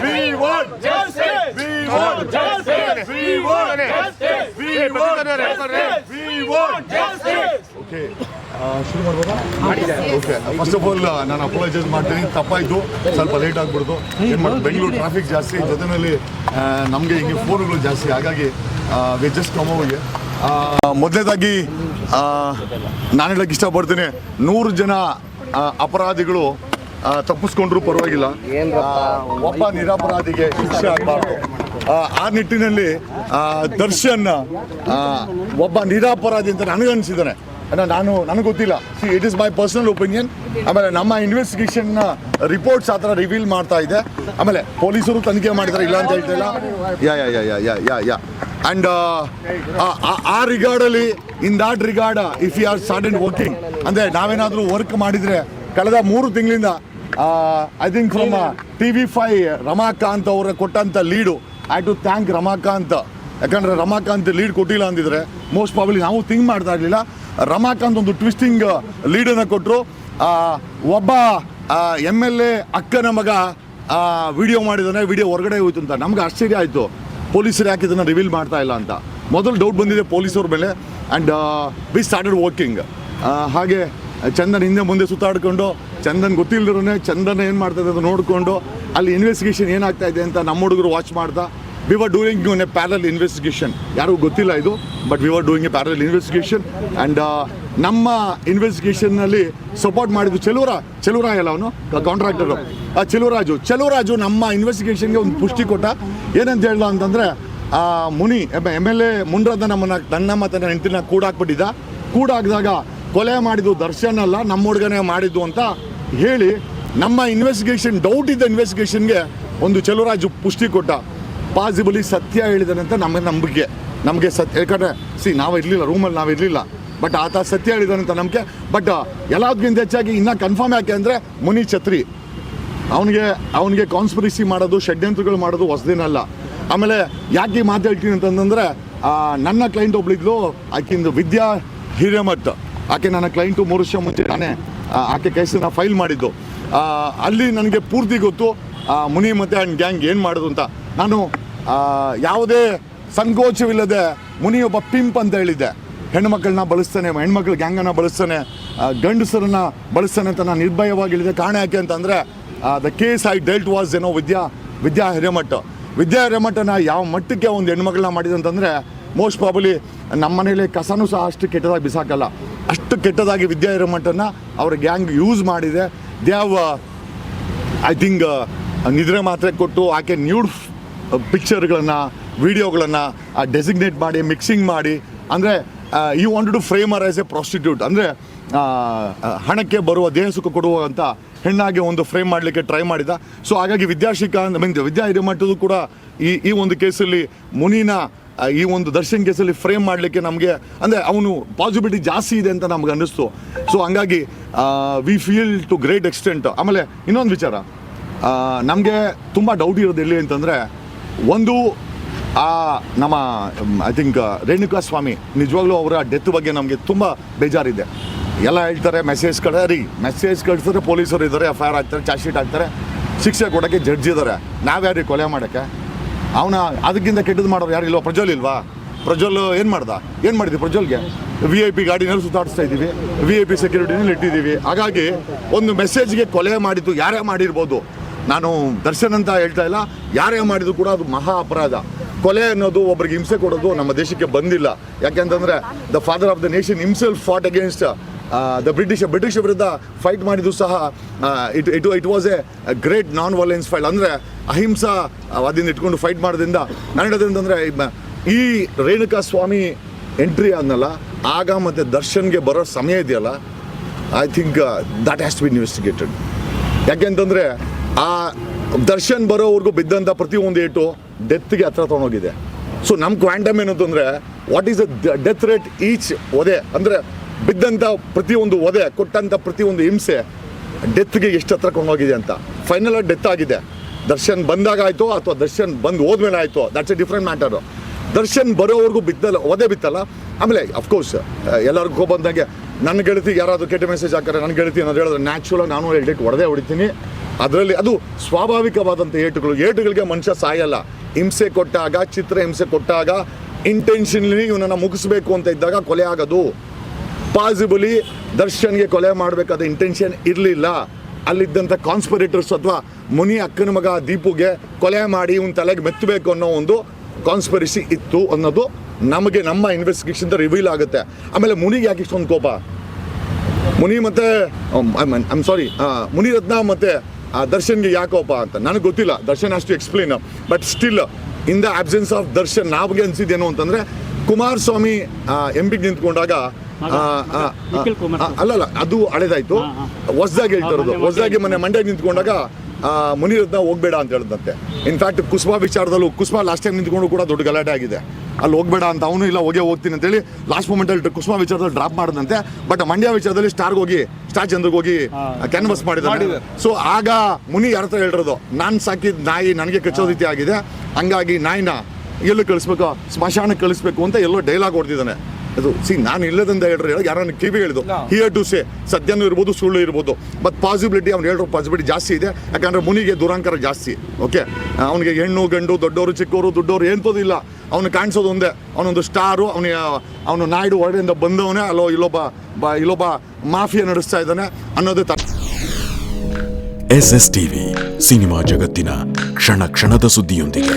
We want justice. We want justice. We want justice. We want justice. We want justice. Okay. ಶುರು ಮಾಡ್ಬೋದಾ? Okay, first of all ನಾನು apologise ಮಾಡ್ತೀನಿ, ತಪ್ಪಾಯಿತು, ಸ್ವಲ್ಪ late ಆಗಿಬಿಡ್ತು. ಏನು ಮಾಡೋದು, ಬೆಂಗಳೂರು ಟ್ರಾಫಿಕ್ ಜಾಸ್ತಿ, ಜೊತೆಯಲ್ಲಿ ನಮಗೆ ಹಿಂಗೆ ಫೋನ್ಗಳು ಜಾಸ್ತಿ, ಹಾಗಾಗಿ ವಿ ಜಸ್ಟ್ ಕಮ್ ಓವರ್ಗೆ. ಮೊದಲನೇದಾಗಿ ನಾನು ಹೇಳಕ್ಕೆ ಇಷ್ಟಪಡ್ತೀನಿ, 100 ಜನ ಅಪರಾಧಿಗಳು ತಪ್ಪಿಸ್ಕೊಂಡ್ರೂ ಪರವಾಗಿಲ್ಲ, ಒಬ್ಬ ನಿರಪರಾಧಿಗೆ ಶಿಕ್ಷೆ ಆಗಬಾರ್ದು. ಆ ನಿಟ್ಟಿನಲ್ಲಿ ದರ್ಶನ್ ಒಬ್ಬ ನಿರಪರಾಧಿ ಅಂತ ನನಗನ್ಸಿದ್ದಾನೆ. ನನಗೆ ಗೊತ್ತಿಲ್ಲ, it is my personal opinion. ಆಮೇಲೆ ನಮ್ಮ ಇನ್ವೆಸ್ಟಿಗೇಷನ್ನ ರಿಪೋರ್ಟ್ಸ್ ಆ ಥರ ರಿವೀಲ್ ಮಾಡ್ತಾ ಇದೆ. ಆಮೇಲೆ ಪೊಲೀಸರು ತನಿಖೆ ಮಾಡಿದ್ದಾರೆ, ಇಲ್ಲ ಅಂತ ಹೇಳ್ತಿಲ್ಲ. ಯಾ ಆ್ಯಂಡ್ ಆ ರಿಗಾರ್ಡಲ್ಲಿ, in that regard if you are started working, ಅಂದರೆ ನಾವೇನಾದರೂ ವರ್ಕ್ ಮಾಡಿದರೆ ಕಳೆದ 3 ತಿಂಗಳಿಂದ I think from TV5 Ramakant ಅವರ ಕೊಟ್ಟಂಥ lead, I to thank Ramakant. ಯಾಕಂದರೆ ರಮಾಕಾಂತ್ ಲೀಡ್ ಕೊಟ್ಟಿಲ್ಲ ಅಂದಿದ್ರೆ ಮೋಸ್ಟ್ ಪ್ರಾಬಬ್ಲಿ ನಾವು ಥಿಂಕ್ ಮಾಡ್ತಾ ಇರಲಿಲ್ಲ. ರಮಾಕಾಂತ್ ಒಂದು ಟ್ವಿಸ್ಟಿಂಗ್ ಲೀಡನ್ನು ಕೊಟ್ಟರು. ಒಬ್ಬ MLA ಅಕ್ಕನ ಮಗ ವಿಡಿಯೋ ಮಾಡಿದಾನೆ, ವಿಡಿಯೋ ಹೊರಗಡೆ ಹೋಯ್ತು ಅಂತ ನಮ್ಗೆ ಆಶ್ಚರ್ಯ ಆಯಿತು. ಪೊಲೀಸರು ಯಾಕೆ ಇದನ್ನು ರಿವೀಲ್ ಮಾಡ್ತಾ ಇಲ್ಲ ಅಂತ ಮೊದಲು ಡೌಟ್ ಬಂದಿದೆ ಪೊಲೀಸವ್ರ ಮೇಲೆ. And we started working. ಹಾಗೆ ಚಂದನ್ ಹಿಂದೆ ಮುಂದೆ ಸುತ್ತಾಡ್ಕೊಂಡು, ಚಂದನ್ ಗೊತ್ತಿಲ್ಲದಿರೋನೆ ಚಂದನ್ ಏನು ಮಾಡ್ತಾಯಿದೆ ಅಂತ ನೋಡಿಕೊಂಡು, ಅಲ್ಲಿ ಇನ್ವೆಸ್ಟಿಗೇಷನ್ ಏನಾಗ್ತಾ ಇದೆ ಅಂತ ನಮ್ಮ ಹುಡುಗರು ವಾಚ್ ಮಾಡ್ತಾ, we were doing A parallel investigation. ಯಾರಿಗೂ ಗೊತ್ತಿಲ್ಲ ಇದು, but we were doing A parallel investigation. And ನಮ್ಮ ಇನ್ವೆಸ್ಟಿಗೇಷನ್ನಲ್ಲಿ ಸಪೋರ್ಟ್ ಮಾಡಿದ್ದು ಚೆಲುವರಾಜ್ ಅಲ್ಲ, ಅವನು ಕಾಂಟ್ರಾಕ್ಟರು, ಚೆಲುವರಾಜು ನಮ್ಮ ಇನ್ವೆಸ್ಟಿಗೇಷನ್ಗೆ ಒಂದು ಪುಷ್ಟಿ ಕೊಟ್ಟ. ಏನಂತ ಹೇಳ್ದ ಅಂತಂದರೆ, ಮುನಿ MLA ಮುನ್ರಾದ ನನ್ನ ಮತ್ತು ನನ್ನ ಹೆಂಡತಿನ ಕೂಡಾಕಿದಾಗ ಕೊಲೆ ಮಾಡಿದ್ದು ದರ್ಶನ್ ಅಲ್ಲ, ನಮ್ಮ ಹುಡುಗನೇ ಮಾಡಿದ್ದು ಅಂತ ಹೇಳಿ ನಮ್ಮ ಇನ್ವೆಸ್ಟಿಗೇಷನ್, ಡೌಟ್ ಇದ್ದ ಇನ್ವೆಸ್ಟಿಗೇಷನ್ಗೆ ಒಂದು ಚೆಲುವರಾಜು ಪುಷ್ಟಿ ಕೊಟ್ಟ. ಪಾಸಿಬಲಿ ಸತ್ಯ ಹೇಳಿದಾನೆ ಅಂತ ನಮಗೆ ಸತ್ಯ, ಯಾಕಂದರೆ ನಾವು ಇರಲಿಲ್ಲ ರೂಮಲ್ಲಿ, ನಾವು ಇರಲಿಲ್ಲ, ಬಟ್ ಆತ ಸತ್ಯ ಹೇಳಿದಾನೆ ಅಂತ ನಂಬಿಕೆ. ಬಟ್ ಎಲ್ಲದಕ್ಕಿಂತ ಹೆಚ್ಚಾಗಿ ಇನ್ನೂ ಕನ್ಫರ್ಮ್ ಯಾಕೆ ಅಂದರೆ, ಮುನಿ ಛತ್ರಿ ಅವನಿಗೆ ಕಾನ್ಸ್ಪಿರಸಿ ಮಾಡೋದು, ಷಡ್ಯಂತ್ರಗಳು ಮಾಡೋದು ಹೊಸದೇನಲ್ಲ. ಆಮೇಲೆ ಯಾಕೆ ಮಾತು ಹೇಳ್ತೀನಿ ಅಂತಂದರೆ, ನನ್ನ ಕ್ಲೈಂಟ್ ಒಬ್ಳಿದ್ಲು, ಆಕೆಂದು ವಿದ್ಯಾ ಹಿರೇಮಠ್, ಆಕೆ ನನ್ನ ಕ್ಲೈಂಟು 3 ವರ್ಷ ಮುಂಚೆ ನಾನೇ ಆಕೆ ಕೇಸನ್ನು ಫೈಲ್ ಮಾಡಿದ್ದು. ಅಲ್ಲಿ ನನಗೆ ಪೂರ್ತಿ ಗೊತ್ತು ಮುನಿ ಮತ್ತು ಆ್ಯಂಡ್ ಗ್ಯಾಂಗ್ ಏನು ಮಾಡೋದು ಅಂತ. ನಾನು ಯಾವುದೇ ಸಂಕೋಚವಿಲ್ಲದೆ ಮುನಿ ಒಬ್ಬ ಪಿಂಪ್ ಅಂತ ಹೇಳಿದ್ದೆ. ಹೆಣ್ಮಕ್ಳನ್ನ ಬಳಸ್ತಾನೆ, ಹೆಣ್ಮಕ್ಳ ಗ್ಯಾಂಗನ್ನು ಬಳಸ್ತಾನೆ, ಗಂಡಸರನ್ನು ಬಳಸ್ತಾನೆ ಅಂತ ನಾನು ನಿರ್ಭಯವಾಗಿ ಹೇಳಿದೆ. ಕಾರಣ ಯಾಕೆ ಅಂತಂದರೆ, the case I dealt was Vidya ಹಿರೇಮಠನ ಯಾವ ಮಟ್ಟಕ್ಕೆ ಒಂದು ಹೆಣ್ಮಕ್ಳನ್ನ ಮಾಡಿದೆ ಅಂತಂದರೆ, ಮೋಸ್ಟ್ ಪ್ರಾಬಲಿ ನಮ್ಮ ಮನೇಲಿ ಕಸನೂ ಸಹ ಅಷ್ಟು ಕೆಟ್ಟದಾಗಿ ಬಿಸಾಕಲ್ಲ, ಅಷ್ಟು ಕೆಟ್ಟದಾಗಿ ವಿದ್ಯಾ ಹಿರೇಮಠನ ಅವರ ಗ್ಯಾಂಗ್ ಯೂಸ್ ಮಾಡಿದೆ. ದೇ ಹ್ಯಾವ್ ಐ ಥಿಂಕ್ ನಿದ್ರೆ ಮಾತ್ರೆ ಕೊಟ್ಟು ಆಕೆ ನ್ಯೂಡ್ ಪಿಕ್ಚರ್ಗಳನ್ನು, ವಿಡಿಯೋಗಳನ್ನು ಡೆಸಿಗ್ನೇಟ್ ಮಾಡಿ, ಮಿಕ್ಸಿಂಗ್ ಮಾಡಿ, ಅಂದರೆ you wanted to frame her as a prostitute, ಅಂದರೆ ಹಣಕ್ಕೆ ಬರುವ, ದೇಹ ಸುಖ ಕೊಡುವಂಥ ಹೆಣ್ಣಾಗಿ ಒಂದು ಫ್ರೇಮ್ ಮಾಡಲಿಕ್ಕೆ ಟ್ರೈ ಮಾಡಿದ. ಸೊ ಹಾಗಾಗಿ ವಿದ್ಯಾ ಹಿರೇಮಠದ್ದು ಕೂಡ ಈ ಒಂದು ಕೇಸಲ್ಲಿ ಮುನಿನ ಈ ಒಂದು ದರ್ಶನ್ ಕೇಸಲ್ಲಿ ಫ್ರೇಮ್ ಮಾಡಲಿಕ್ಕೆ ನಮಗೆ, ಅಂದರೆ ಅವನು ಪಾಸಿಬಿಲಿಟಿ ಜಾಸ್ತಿ ಇದೆ ಅಂತ ನಮ್ಗೆ ಅನ್ನಿಸ್ತು. ಸೊ ಹಂಗಾಗಿ we feel to great extent. ಆಮೇಲೆ ಇನ್ನೊಂದು ವಿಚಾರ, ನಮಗೆ ತುಂಬ ಡೌಟ್ ಇರೋದು ಎಲ್ಲಿ ಅಂತಂದರೆ, ಒಂದು ನಮ್ಮ ಐ ಥಿಂಕ್ ರೇಣುಕಾ ಸ್ವಾಮಿ, ನಿಜವಾಗ್ಲೂ ಅವರ ಡೆತ್ ಬಗ್ಗೆ ನಮಗೆ ತುಂಬ ಬೇಜಾರಿದೆ. ಎಲ್ಲ ಹೇಳ್ತಾರೆ ಮೆಸೇಜ್ ಕಳಿಸಿದ್ರೆ ಪೊಲೀಸರು ಇದ್ದಾರೆ, FIR ಆಗ್ತಾರೆ, ಚಾರ್ಜ್ ಶೀಟ್ ಆಗ್ತಾರೆ, ಶಿಕ್ಷೆ ಕೊಡೋಕ್ಕೆ ಜಡ್ಜ್ ಇದ್ದಾರೆ. ನಾವ್ಯಾರಿಗೆ ಕೊಲೆ ಮಾಡೋಕ್ಕೆ? ಅವನ ಅದಕ್ಕಿಂತ ಕೆಟ್ಟದ್ದು ಮಾಡೋರು ಯಾರು ಇಲ್ವಾ? ಪ್ರಜ್ವಲ್ ಇಲ್ವಾ? ಪ್ರಜ್ವಲ್ ಏನು ಮಾಡಿದ್ವಿ? ಪ್ರಜ್ವಲ್ಗೆ VIP ಗಾಡಿನಲ್ಲಿ ಸುತ್ತಾಡಿಸ್ತಾ ಇದ್ದೀವಿ, VIP ಸೆಕ್ಯೂರಿಟಿನಲ್ಲಿ ಇಟ್ಟಿದ್ದೀವಿ. ಹಾಗಾಗಿ ಒಂದು ಮೆಸೇಜ್ಗೆ ಕೊಲೆ ಮಾಡಿದ್ದು ಯಾರೇ ಮಾಡಿರ್ಬೋದು, ನಾನು ದರ್ಶನ್ ಅಂತ ಹೇಳ್ತಾ ಇಲ್ಲ, ಯಾರೇ ಮಾಡಿದ್ರು ಕೂಡ ಅದು ಮಹಾ ಅಪರಾಧ. ಕೊಲೆ ಅನ್ನೋದು, ಒಬ್ಬರಿಗೆ ಹಿಂಸೆ ಕೊಡೋದು ನಮ್ಮ ದೇಶಕ್ಕೆ ಬಂದಿಲ್ಲ. ಯಾಕೆಂತಂದರೆ the father of the nation himself Ghat against the British ವಿರುದ್ಧ ಫೈಟ್ ಮಾಡಿದ್ದು ಸಹ it was A great non violence fight. ಅಂದರೆ ಅಹಿಂಸಾ ವಾದಿಂದ ಇಟ್ಕೊಂಡು ಫೈಟ್ ಮಾಡೋದ್ರಿಂದ ನಾನು ಹೇಳೋದಂತಂದರೆ, ಈ ರೇಣುಕಾ ಸ್ವಾಮಿ ಎಂಟ್ರಿ ಆದ್ನಲ್ಲ, ಆಗ ಮತ್ತು ದರ್ಶನ್ಗೆ ಬರೋ ಸಮಯ ಇದೆಯಲ್ಲ, I think that has to be investigated. ಯಾಕೆಂತಂದರೆ ಆ ದರ್ಶನ್ ಬರೋವರೆಗೂ ಬಿದ್ದಂಥ ಪ್ರತಿಯೊಂದು ಏಟು ಡೆತ್ಗೆ ಹತ್ರ ತೊಗೊಂಡೋಗಿದೆ. ಸೊ ನಮ್ಮ ಕ್ವಾಂಟಮ್ ಏನಂತಂದರೆ, what is the death rate each ಒದೆ, ಅಂದರೆ ಬಿದ್ದಂಥ ಪ್ರತಿಯೊಂದು ಒದೆ, ಕೊಟ್ಟಂಥ ಪ್ರತಿಯೊಂದು ಹಿಂಸೆ ಡೆತ್ಗೆ ಎಷ್ಟು ಹತ್ರ ಕೊಂಡೋಗಿದೆ ಅಂತ. ಫೈನಲ್ ಡೆತ್ ಆಗಿದೆ. ದರ್ಶನ್ ಬಂದಾಗ ಆಯಿತು ಅಥವಾ ದರ್ಶನ್ ಬಂದು ಹೋದ್ಮೇಲೆ ಆಯಿತು, that's A different matter. Darshan ಬರೋವರೆಗೂ ಒದೆ ಬಿತ್ತಲ್ಲ. ಆಮೇಲೆ ಅಫ್ಕೋರ್ಸ್ ಎಲ್ಲರಿಗೂ ಬಂದಂಗೆ ನನ್ನ ಗೆಳತಿಗೆ ಯಾರಾದರೂ ಕೆಟ್ಟ ಮೆಸೇಜ್ ಹಾಕ್ತಾರೆ, ನನ್ನ ಗೆಳತಿ ಏನಾದ್ರು ಹೇಳಿದ್ರೆ ನ್ಯಾಚುರಲಾಗಿ ನಾನು ಹೊಡೆದೇ ಹೊಡಿತೀನಿ. ಅದರಲ್ಲಿ ಅದು ಸ್ವಾಭಾವಿಕವಾದಂಥ ಏಟುಗಳಿಗೆ ಮನುಷ್ಯ ಸಾಯಲ್ಲ. ಹಿಂಸೆ ಕೊಟ್ಟಾಗ, ಚಿತ್ರ ಹಿಂಸೆ ಕೊಟ್ಟಾಗ, ಇಂಟೆನ್ಷನ್ಲಿ ಇವನನ್ನು ಮುಗಿಸ್ಬೇಕು ಅಂತ ಇದ್ದಾಗ ಕೊಲೆ ಆಗೋದು. ಪಾಸಿಬಲಿ ದರ್ಶನ್ಗೆ ಕೊಲೆ ಮಾಡಬೇಕಾದ ಇಂಟೆನ್ಷನ್ ಇರಲಿಲ್ಲ. ಅಲ್ಲಿದ್ದಂಥ ಕಾನ್ಸ್ಪಿರೇಟರ್ಸ್ ಅಥವಾ ಮುನಿ ಅಕ್ಕನ ಮಗ ದೀಪುಗೆ ಕೊಲೆ ಮಾಡಿ ಇವನ ತಲೆಗೆ ಮೆತ್ತಬೇಕು ಅನ್ನೋ ಒಂದು ಕಾನ್ಸ್ಪಿರಸಿ ಇತ್ತು ಅನ್ನೋದು ನಮಗೆ ನಮ್ಮ ಇನ್ವೆಸ್ಟಿಗೇಷನ್ ರಿವೀಲ್ ಆಗುತ್ತೆ. ಆಮೇಲೆ ಮುನಿಗೆ ಯಾಕೆ ಇಷ್ಟೊಂದು ಕೋಪ? ಮುನಿ ಮತ್ತು ಮುನಿರತ್ನ ಮತ್ತು ದರ್ಶನ್ಗೆ ಯಾಕೆ ಕೋಪ ಅಂತ ನನಗೆ ಗೊತ್ತಿಲ್ಲ. Darshan has to explain. But still in the absence of Darshan ನಮಗೆ ಅನಿಸಿದ್ದೇನು ಅಂತಂದರೆ, ಕುಮಾರಸ್ವಾಮಿ ಎಂಪಿಗೆ ನಿಂತ್ಕೊಂಡಾಗ ಅಲ್ಲಲ್ಲ ಅದು ಹಳೇದಾಯ್ತು, ಹೊಸದಾಗಿ ಹೇಳ್ತಾ ಇರೋದು. ಹೊಸದಾಗಿ ಮೊನ್ನೆ ಮಂಡ್ಯಕ್ಕೆ ನಿಂತ್ಕೊಂಡಾಗ ಮುನಿರತ್ನ ಹೋಗ್ಬೇಡ ಅಂತ ಹೇಳಿದಂತೆ. ಇನ್ಫ್ಯಾಕ್ಟ್ ಕುಸುಮಾ ವಿಚಾರದಲ್ಲೂ, ಕುಸುಮಾ ಲಾಸ್ಟ್ ಟೈಮ್ ನಿಂತ್ಕೊಂಡು ಕೂಡ ದೊಡ್ಡ ಗಲಾಟೆ ಆಗಿದೆ. ಅಲ್ಲಿ ಹೋಗ್ಬೇಡ ಅಂತ ಅವನು ಇಲ್ಲ ಹೋಗ್ತೀನಿ ಅಂತೇಳಿ ಲಾಸ್ಟ್ ಮೂಮೆಂಟಲ್ಲಿ ಕುಸುಮಾ ವಿಚಾರದಲ್ಲಿ ಡ್ರಾಪ್ ಮಾಡಿದಂತೆ. ಬಟ್ ಮಂಡ್ಯ ವಿಚಾರದಲ್ಲಿ ಸ್ಟಾರ್ ಚಂದ್ರಿಗೆ ಹೋಗಿ ಕ್ಯಾನ್ವಸ್ ಮಾಡಿದ್ದಾರೆ. ಸೊ ಆಗ ಮುನಿ ಯಾರ ಹತ್ರ ಹೇಳಿರೋದು, ನಾನು ಸಾಕಿದ ನಾಯಿ ನನಗೆ ಕಚ್ಚೋ ರೀತಿ ಆಗಿದೆ, ಹಂಗಾಗಿ ನಾಯಿನ ಎಲ್ಲೂ ಕಳಿಸ್ಬೇಕು, ಸ್ಮಶಾನಕ್ಕೆ ಕಳಿಸ್ಬೇಕು ಅಂತ ಎಲ್ಲೋ ಡೈಲಾಗ್ ಹೊಡೆದಿದ್ದಾನೆ. ಅದು ನಾನು ಇಲ್ಲದಂತ ಹೇಳಿದ್ರೆ ಯಾರನ್ನ ಕಿವಿ ಹೇಳಿದ್ದು, ಹಿಯರ್ ಟು ಸೇ ಸತ್ಯನೂ ಇರ್ಬೋದು, ಸುಳ್ಳು ಇರ್ಬೋದು. ಬಟ್ ಪಾಸಿಬಿಲಿಟಿ ಅವ್ನು ಹೇಳಿರೋ ಪಾಸಿಬಿಲಿಟಿ ಜಾಸ್ತಿ ಇದೆ. ಯಾಕಂದರೆ ಮುನಿಗೆ ದುರಾಂಕಾರ ಜಾಸ್ತಿ. ಓಕೆ, ಅವನಿಗೆ ಹೆಣ್ಣು ಗಂಡು, ದೊಡ್ಡವರು ಚಿಕ್ಕವರು, ದುಡ್ಡವರು ಎಂಥದಿಲ್ಲ. ಅವನು ಕಾಣಿಸೋದು ಒಂದೇ, ಅವನೊಂದು ಸ್ಟಾರು. ಅವನು ನಾಯ್ಡು ಹೊರಡೆಯಿಂದ ಬಂದವನೇ, ಇಲ್ಲೊಬ್ಬ ಮಾಫಿಯಾ ನಡೆಸ್ತಾ ಇದ್ದಾನೆ ಅನ್ನೋದೇ SSTV ಸಿನಿಮಾ ಜಗತ್ತಿನ ಕ್ಷಣ ಕ್ಷಣದ ಸುದ್ದಿಯೊಂದಿಗೆ.